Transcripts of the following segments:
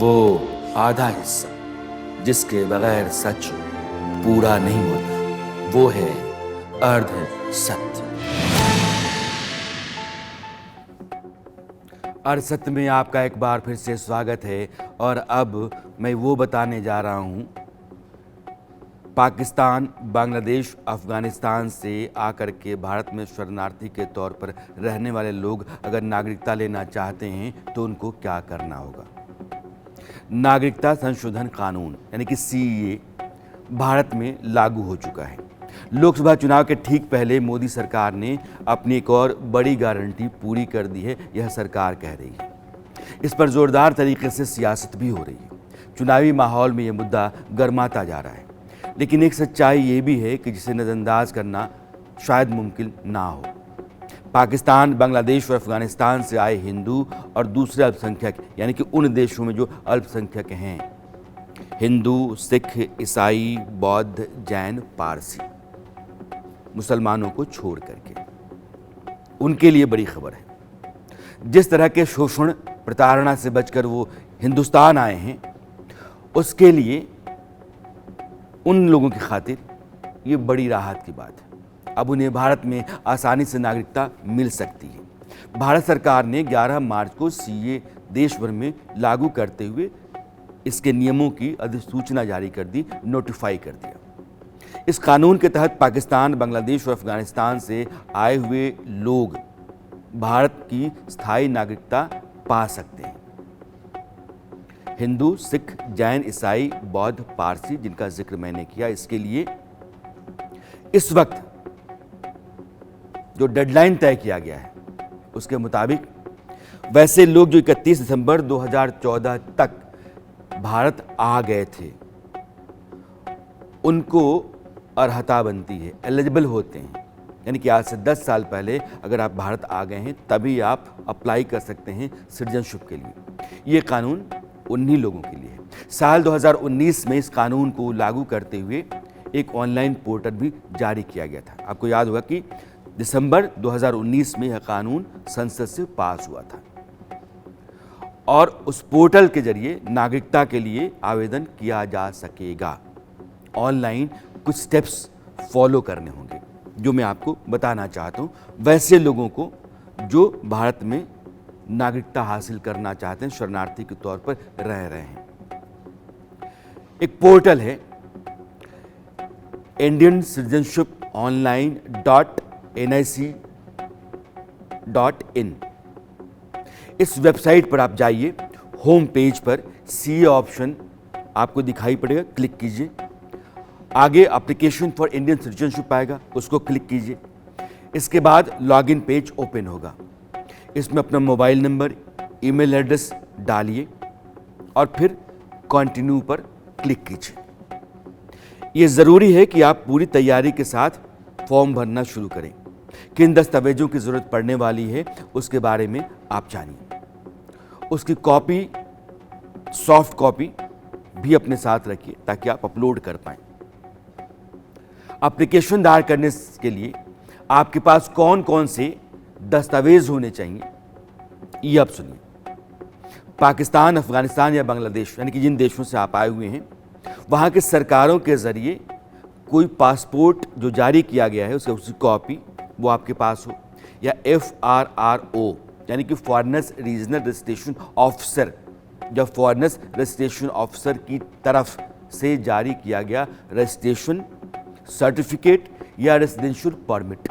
वो आधा हिस्सा जिसके बगैर सच पूरा नहीं होता, वो है अर्ध सत्य। अर्ध सत्य में आपका एक बार फिर से स्वागत है और अब मैं वो बताने जा रहा हूँ, पाकिस्तान, बांग्लादेश, अफगानिस्तान से आकर के भारत में शरणार्थी के तौर पर रहने वाले लोग अगर नागरिकता लेना चाहते हैं तो उनको क्या करना होगा। नागरिकता संशोधन कानून यानी कि सीएए भारत में लागू हो चुका है। लोकसभा चुनाव के ठीक पहले मोदी सरकार ने अपनी एक और बड़ी गारंटी पूरी कर दी है, यह सरकार कह रही है। इस पर जोरदार तरीके से सियासत भी हो रही है। चुनावी माहौल में यह मुद्दा गर्माता जा रहा है, लेकिन एक सच्चाई ये भी है कि जिसे नज़रअंदाज करना शायद मुमकिन ना हो। पाकिस्तान, बांग्लादेश और अफगानिस्तान से आए हिंदू और दूसरे अल्पसंख्यक यानी कि उन देशों में जो अल्पसंख्यक हैं, हिंदू, सिख, ईसाई, बौद्ध, जैन, पारसी, मुसलमानों को छोड़ करके, उनके लिए बड़ी खबर है। जिस तरह के शोषण प्रताड़ना से बचकर वो हिंदुस्तान आए हैं, उसके लिए उन लोगों की खातिर ये बड़ी राहत की बात है। अब उन्हें भारत में आसानी से नागरिकता मिल सकती है। भारत सरकार ने 11 मार्च को सीए देश भर में लागू करते हुए इसके नियमों की अधिसूचना जारी कर दी, नोटिफाई कर दिया। इस कानून के तहत पाकिस्तान, बांग्लादेश और अफगानिस्तान से आए हुए लोग भारत की स्थायी नागरिकता पा सकते हैं। हिंदू, सिख, जैन, ईसाई, बौद्ध, पारसी, जिनका जिक्र मैंने किया, इसके लिए इस वक्त जो डेडलाइन तय किया गया है उसके मुताबिक वैसे लोग जो 31 दिसंबर 2014 तक भारत आ गए थे, उनको अर्हता बनती है, एलिजिबल होते हैं। यानी कि आज से 10 साल पहले अगर आप भारत आ गए हैं तभी आप अप्लाई कर सकते हैं सिटीजनशिप के लिए। ये कानून उन्हीं लोगों के लिए है। साल 2019 में इस कानून को लागू करते हुए एक ऑनलाइन पोर्टल भी जारी किया गया था। आपको याद होगा कि दिसंबर 2019 में यह कानून संसद से पास हुआ था और उस पोर्टल के जरिए नागरिकता के लिए आवेदन किया जा सकेगा। ऑनलाइन कुछ स्टेप्स फॉलो करने होंगे जो मैं आपको बताना चाहता हूँ, वैसे लोगों को जो भारत में नागरिकता हासिल करना चाहते हैं, शरणार्थी के तौर पर रह रहे हैं। एक पोर्टल है इंडियन सिटीजनशिप ऑनलाइन .nic.in। इस वेबसाइट पर आप जाइए, होम पेज पर सीए ऑप्शन आपको दिखाई पड़ेगा, क्लिक कीजिए। आगे एप्लीकेशन फॉर इंडियन सिटीजनशिप आएगा, उसको क्लिक कीजिए। इसके बाद लॉगिन पेज ओपन होगा। इसमें अपना मोबाइल नंबर, ईमेल एड्रेस डालिए और फिर कंटिन्यू पर क्लिक कीजिए। ये ज़रूरी है कि आप पूरी तैयारी के साथ फॉर्म भरना शुरू करें। किन दस्तावेजों की ज़रूरत पड़ने वाली है उसके बारे में आप जानिए। उसकी कॉपी, सॉफ्ट कॉपी भी अपने साथ रखिए ताकि आप अपलोड कर पाएं। एप्लीकेशन दायर करने के लिए आपके पास कौन कौन से दस्तावेज होने चाहिए, ये अब सुनिए। पाकिस्तान, अफगानिस्तान या बांग्लादेश यानी कि जिन देशों से आप आए हुए हैं, वहाँ के सरकारों के ज़रिए कोई पासपोर्ट जो जारी किया गया है उसकी कॉपी वो आपके पास हो, या FRRO यानी कि फॉरेनर्स रीजनल रजिस्ट्रेशन ऑफिसर या फॉरेनर्स रजिस्ट्रेशन ऑफिसर की तरफ से जारी किया गया रजिस्ट्रेशन सर्टिफिकेट या रेजिडेंशियल परमिट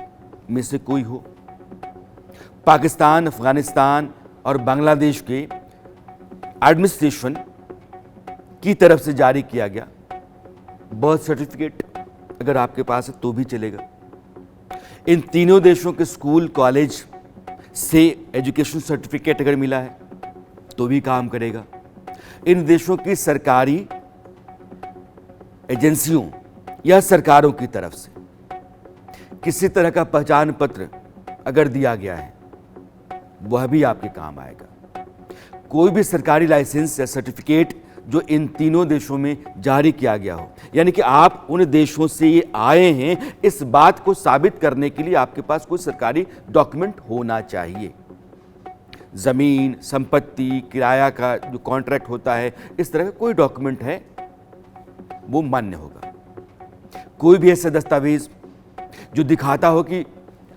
में से कोई हो। पाकिस्तान, अफगानिस्तान और बांग्लादेश के एडमिनिस्ट्रेशन की तरफ से जारी किया गया बर्थ सर्टिफिकेट अगर आपके पास है तो भी चलेगा। इन तीनों देशों के स्कूल, कॉलेज से एजुकेशन सर्टिफिकेट अगर मिला है तो भी काम करेगा। इन देशों की सरकारी एजेंसियों या सरकारों की तरफ से किसी तरह का पहचान पत्र अगर दिया गया है वह भी आपके काम आएगा। कोई भी सरकारी लाइसेंस या सर्टिफिकेट जो इन तीनों देशों में जारी किया गया हो, यानी कि आप उन देशों से ये आए हैं, इस बात को साबित करने के लिए आपके पास कोई सरकारी डॉक्यूमेंट होना चाहिए। ज़मीन, संपत्ति, किराया का जो कॉन्ट्रैक्ट होता है, इस तरह का कोई डॉक्यूमेंट है वो मान्य होगा। कोई भी ऐसा दस्तावेज जो दिखाता हो कि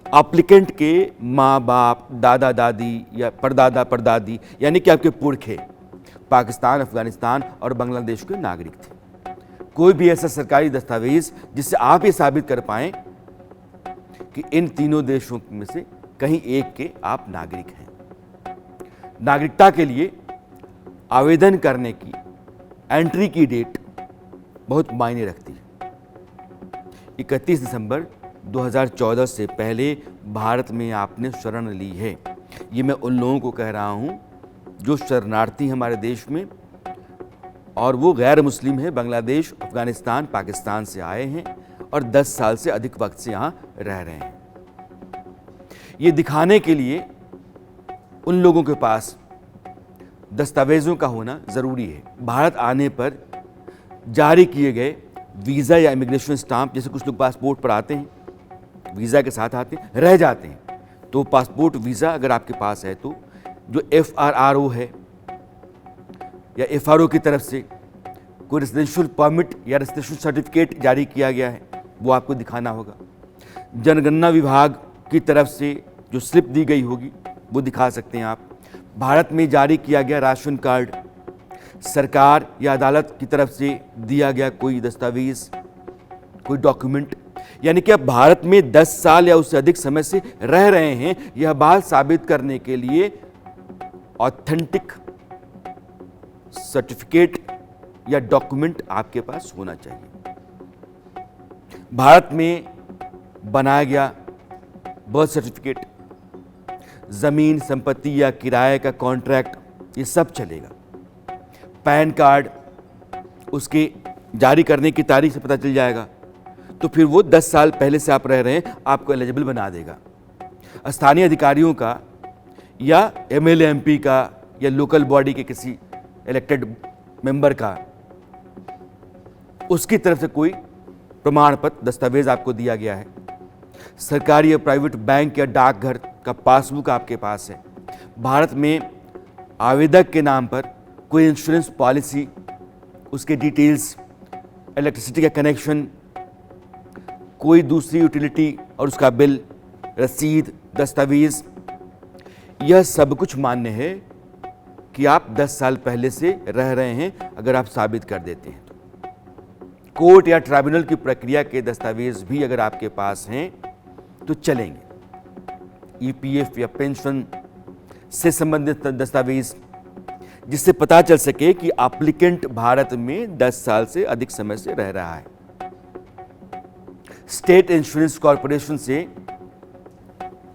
एप्लीकेंट के माँ बाप, दादा दादी या परदादा परदादी यानी कि आपके पुरखे पाकिस्तान, अफगानिस्तान और बांग्लादेश के नागरिक थे। कोई भी ऐसा सरकारी दस्तावेज जिससे आप ये साबित कर पाएं कि इन तीनों देशों में से कहीं एक के आप नागरिक हैं। नागरिकता के लिए आवेदन करने की एंट्री की डेट बहुत मायने रखती है। 31 दिसंबर 2014 से पहले भारत में आपने शरण ली है। ये मैं उन लोगों को कह रहा हूँ जो शरणार्थी हमारे देश में और वो गैर मुस्लिम है, बांग्लादेश, अफगानिस्तान, पाकिस्तान से आए हैं और 10 साल से अधिक वक्त से यहाँ रह रहे हैं। ये दिखाने के लिए उन लोगों के पास दस्तावेज़ों का होना ज़रूरी है। भारत आने पर जारी किए गए वीज़ा या इमिग्रेशन स्टाम्प, जैसे कुछ लोग पासपोर्ट पर आते हैं, वीज़ा के साथ आते हैं, रह जाते हैं, तो पासपोर्ट वीज़ा अगर आपके पास है तो जो FRRO है या FRO की तरफ से कोई रेजिडेंशियल परमिट या रेजिडेंशियल सर्टिफिकेट जारी किया गया है वो आपको दिखाना होगा। जनगणना विभाग की तरफ से जो स्लिप दी गई होगी वो दिखा सकते हैं आप। भारत में जारी किया गया राशन कार्ड, सरकार या अदालत की तरफ से दिया गया कोई दस्तावेज, कोई डॉक्यूमेंट, यानी कि आप भारत में 10 साल या उससे अधिक समय से रह रहे हैं, यह बात साबित करने के लिए ऑथेंटिक सर्टिफिकेट या डॉक्यूमेंट आपके पास होना चाहिए। भारत में बनाया गया बर्थ सर्टिफिकेट, जमीन, संपत्ति या किराए का कॉन्ट्रैक्ट, ये सब चलेगा। पैन कार्ड उसके जारी करने की तारीख से पता चल जाएगा, तो फिर वो 10 साल पहले से आप रह रहे हैं, आपको एलिजिबल बना देगा। स्थानीय अधिकारियों का या MLA MP का या लोकल बॉडी के किसी इलेक्टेड मेंबर का, उसकी तरफ से कोई प्रमाण पत्र, दस्तावेज आपको दिया गया है। सरकारी या प्राइवेट बैंक या डाकघर का पासबुक आपके पास है। भारत में आवेदक के नाम पर कोई इंश्योरेंस पॉलिसी, उसके डिटेल्स, इलेक्ट्रिसिटी का कनेक्शन, कोई दूसरी यूटिलिटी और उसका बिल, रसीद, दस्तावेज, यह सब कुछ मान्य है कि आप 10 साल पहले से रह रहे हैं, अगर आप साबित कर देते हैं तो। कोर्ट या ट्राइब्यूनल की प्रक्रिया के दस्तावेज भी अगर आपके पास हैं तो चलेंगे। EPF या पेंशन से संबंधित दस्तावेज, जिससे पता चल सके कि एप्लीकेंट भारत में 10 साल से अधिक समय से रह रहा है। स्टेट इंश्योरेंस कॉरपोरेशन से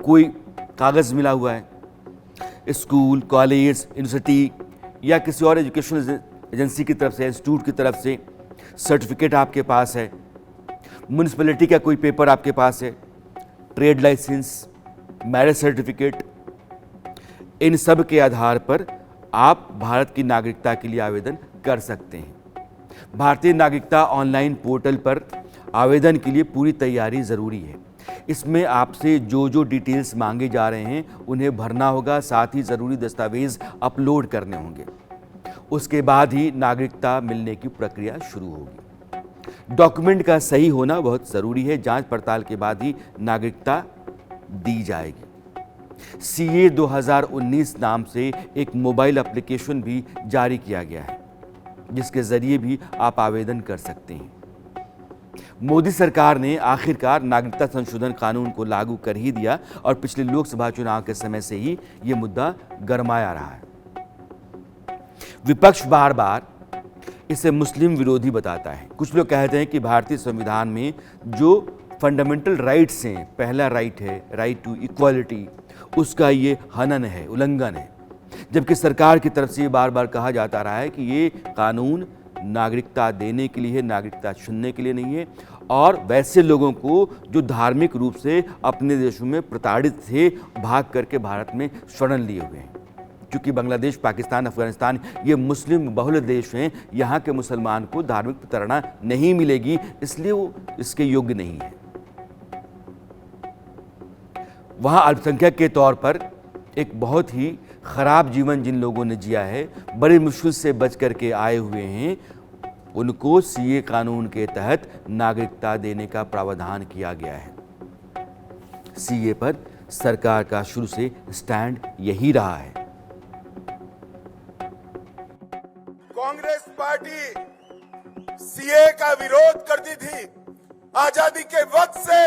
कोई कागज मिला हुआ है, स्कूल, कॉलेज, यूनिवर्सिटी या किसी और एजुकेशनल एजेंसी की तरफ से, इंस्टीट्यूट की तरफ से सर्टिफिकेट आपके पास है। म्यूनिसिपैलिटी का कोई पेपर आपके पास है, ट्रेड लाइसेंस, मैरिज सर्टिफिकेट, इन सब के आधार पर आप भारत की नागरिकता के लिए आवेदन कर सकते हैं। भारतीय नागरिकता ऑनलाइन पोर्टल पर आवेदन के लिए पूरी तैयारी ज़रूरी है। इसमें आपसे जो जो डिटेल्स मांगे जा रहे हैं उन्हें भरना होगा, साथ ही ज़रूरी दस्तावेज अपलोड करने होंगे। उसके बाद ही नागरिकता मिलने की प्रक्रिया शुरू होगी। डॉक्यूमेंट का सही होना बहुत ज़रूरी है। जांच पड़ताल के बाद ही नागरिकता दी जाएगी। CA 2019 नाम से एक मोबाइल एप्लीकेशन भी जारी किया गया है, जिसके ज़रिए भी आप आवेदन कर सकते हैं। मोदी सरकार ने आखिरकार नागरिकता संशोधन कानून को लागू कर ही दिया और पिछले लोकसभा चुनाव के समय से ही ये मुद्दा गरमाया रहा है। विपक्ष बार बार इसे मुस्लिम विरोधी बताता है। कुछ लोग कहते हैं कि भारतीय संविधान में जो फंडामेंटल राइट्स हैं, पहला राइट है राइट टू इक्वालिटी, उसका ये हनन है, उल्लंघन है। जबकि सरकार की तरफ से ये बार बार कहा जाता रहा है कि ये कानून नागरिकता देने के लिए है, नागरिकता छीनने के लिए नहीं है। और वैसे लोगों को जो धार्मिक रूप से अपने देशों में प्रताड़ित थे, भाग करके भारत में शरण लिए हुए हैं। क्योंकि बांग्लादेश, पाकिस्तान, अफगानिस्तान ये मुस्लिम बहुल देश हैं, यहाँ के मुसलमान को धार्मिक प्रताड़ना नहीं मिलेगी, इसलिए वो इसके योग्य नहीं है। वहाँ अल्पसंख्यक के तौर पर एक बहुत ही खराब जीवन जिन लोगों ने जिया है, बड़ी मुश्किल से बच करके आए हुए हैं, उनको सीए कानून के तहत नागरिकता देने का प्रावधान किया गया है। सीए पर सरकार का शुरू से स्टैंड यही रहा है। कांग्रेस पार्टी सीए का विरोध करती थी। आजादी के वक्त से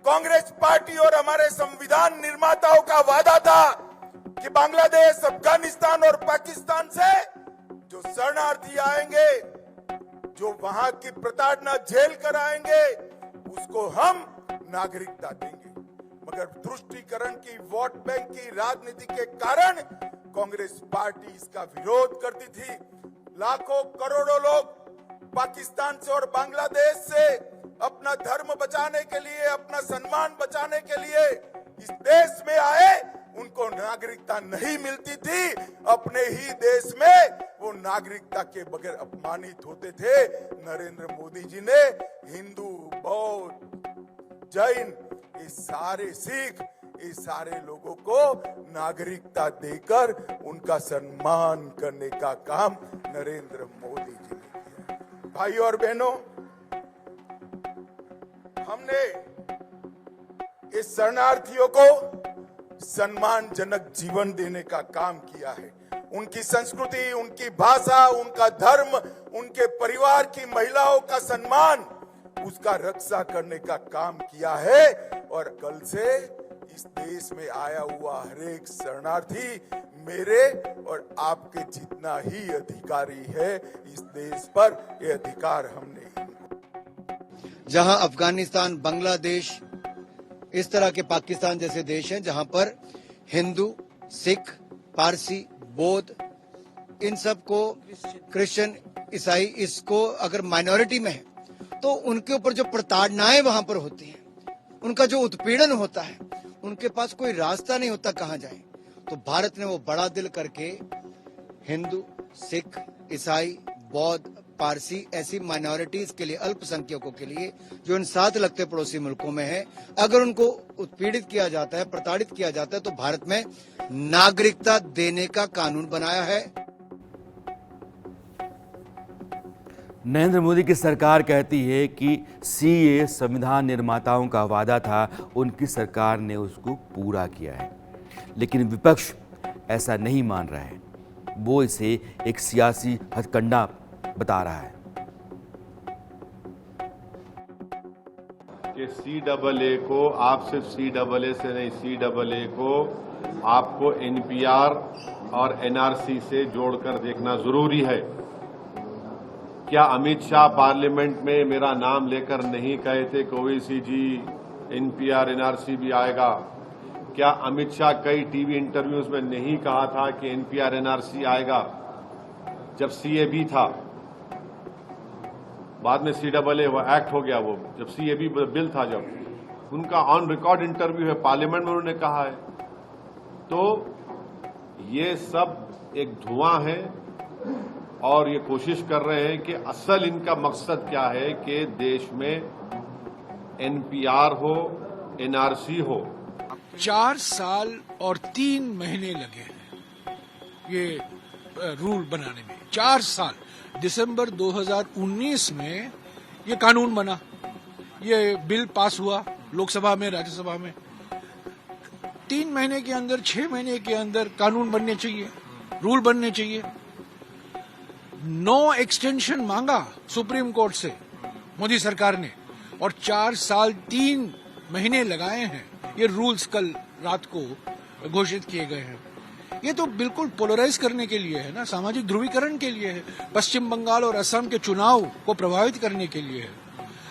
कांग्रेस पार्टी और हमारे संविधान निर्माताओं का वादा था कि बांग्लादेश, अफगानिस्तान और पाकिस्तान से जो शरणार्थी आएंगे, जो वहां की प्रताड़ना झेल कर आएंगे, उसको हम नागरिकता देंगे। मगर तुष्टीकरण की, वोट बैंक की राजनीति के कारण कांग्रेस पार्टी इसका विरोध करती थी। लाखों करोड़ों लोग पाकिस्तान से और बांग्लादेश से अपना धर्म बचाने के लिए, अपना सम्मान बचाने के लिए इस देश में आए। उनको नागरिकता नहीं मिलती थी। अपने ही देश में वो नागरिकता के बगैर अपमानित होते थे। नरेंद्र मोदी जी ने हिंदू, बौद्ध, जैन, ये सारे सिख, ये सारे लोगों को नागरिकता देकर उनका सम्मान करने का काम नरेंद्र मोदी जी ने किया। भाई और बहनों, हमने इस शरणार्थियों को सम्मानजनक जीवन देने का काम किया है। उनकी संस्कृति, उनकी भाषा, उनका धर्म, उनके परिवार की महिलाओं का सम्मान, उसका रक्षा करने का काम किया है। और कल से इस देश में आया हुआ हर एक शरणार्थी मेरे और आपके जितना ही अधिकारी है इस देश पर। ये अधिकार हमने जहां अफगानिस्तान, बांग्लादेश, इस तरह के पाकिस्तान जैसे देश हैं जहां पर हिंदू, सिख, पारसी, बौद्ध, इन सब को, क्रिश्चियन, ईसाई, इसको अगर माइनॉरिटी में है तो उनके ऊपर जो प्रताड़नाएं वहां पर होती हैं, उनका जो उत्पीड़न होता है, उनके पास कोई रास्ता नहीं होता कहां जाए। तो भारत ने वो बड़ा दिल करके हिंदू, सिख, ईसाई, बौद्ध, पारसी, ऐसी माइनॉरिटीज के लिए, अल्पसंख्यकों के लिए जो इन साथ लगते पड़ोसी मुल्कों में है, अगर उनको उत्पीड़ित किया जाता है, प्रताड़ित किया जाता है, तो भारत में नागरिकता देने का कानून बनाया है। नरेंद्र मोदी की सरकार कहती है कि सीए संविधान निर्माताओं का वादा था, उनकी सरकार ने उसको पूरा किया है। लेकिन विपक्ष ऐसा नहीं मान रहा है। वो इसे एक सियासी हथकंडा बता रहा है। कि CAA को आप सिर्फ CAA से नहीं, CAA को आपको NPR और NRC से जोड़कर देखना जरूरी है। क्या अमित शाह पार्लियामेंट में मेरा नाम लेकर नहीं कहे थे कि ओवैसी जी, NPR, NRC भी आएगा? क्या अमित शाह कई टीवी इंटरव्यूज में नहीं कहा था कि NPR, NRC आएगा? जब CAB था, बाद में CAA वो एक्ट हो गया, वो जब CAB बिल था, जब उनका ऑन रिकॉर्ड इंटरव्यू है, पार्लियामेंट में उन्होंने कहा है। तो ये सब एक धुआं है और ये कोशिश कर रहे हैं कि असल इनका मकसद क्या है कि देश में NPR हो, NRC हो। 4 साल और 3 महीने लगे हैं ये रूल बनाने में। 4 साल, दिसंबर 2019 में ये कानून बना, ये बिल पास हुआ लोकसभा में, राज्यसभा में। 3 महीने के अंदर, 6 महीने के अंदर कानून बनने चाहिए, रूल बनने चाहिए। नो एक्सटेंशन मांगा सुप्रीम कोर्ट से मोदी सरकार ने, और 4 साल 3 महीने लगाए हैं। ये रूल्स कल रात को घोषित किए गए हैं। ये तो बिल्कुल पोलराइज करने के लिए है ना, सामाजिक ध्रुवीकरण के लिए है, पश्चिम बंगाल और असम के चुनाव को प्रभावित करने के लिए है।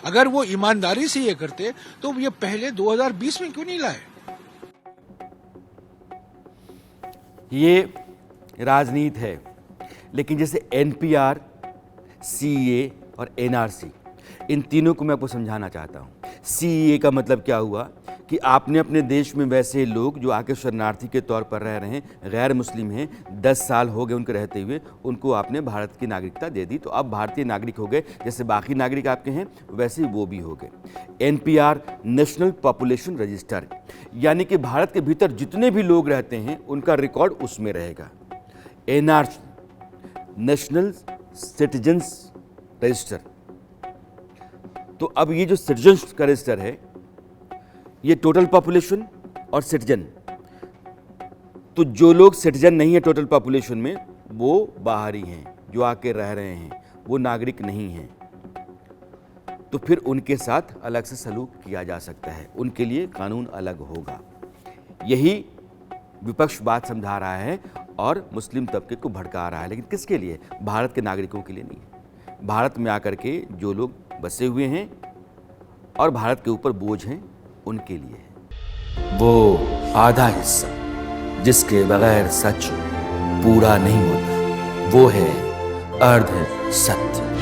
अगर वो ईमानदारी से ये करते तो ये पहले 2020 में क्यों नहीं लाए? ये राजनीति है। लेकिन जैसे NPR, CAA और NRC, इन तीनों को मैं आपको समझाना चाहता हूँ। CAA का मतलब क्या हुआ कि आपने अपने देश में वैसे लोग जो आके शरणार्थी के तौर पर रह रहे हैं, गैर मुस्लिम हैं, 10 साल हो गए उनके रहते हुए, उनको आपने भारत की नागरिकता दे दी, तो अब भारतीय नागरिक हो गए। जैसे बाकी नागरिक आपके हैं वैसे ही वो भी हो गए। NPR नेशनल पॉपुलेशन रजिस्टर, यानी कि भारत के भीतर जितने भी लोग रहते हैं उनका रिकॉर्ड उसमें रहेगा। NRC नेशनल सिटीजन्स रजिस्टर, तो अब ये जो सिटीजन्स का रजिस्टर है ये टोटल पॉपुलेशन और सिटीजन, तो जो लोग सिटीजन नहीं है टोटल पॉपुलेशन में वो बाहरी हैं, जो आके रह रहे हैं वो नागरिक नहीं हैं, तो फिर उनके साथ अलग से सलूक किया जा सकता है, उनके लिए कानून अलग होगा। यही विपक्ष बात समझा रहा है और मुस्लिम तबके को भड़का रहा है, लेकिन किसके लिए? भारत के नागरिकों के लिए नहीं है। भारत में आकर के जो लोग बसे हुए हैं और भारत के ऊपर बोझ हैं उनके लिए है। वो आधा हिस्सा जिसके बगैर सच पूरा नहीं होता, वो है अर्ध सत्य।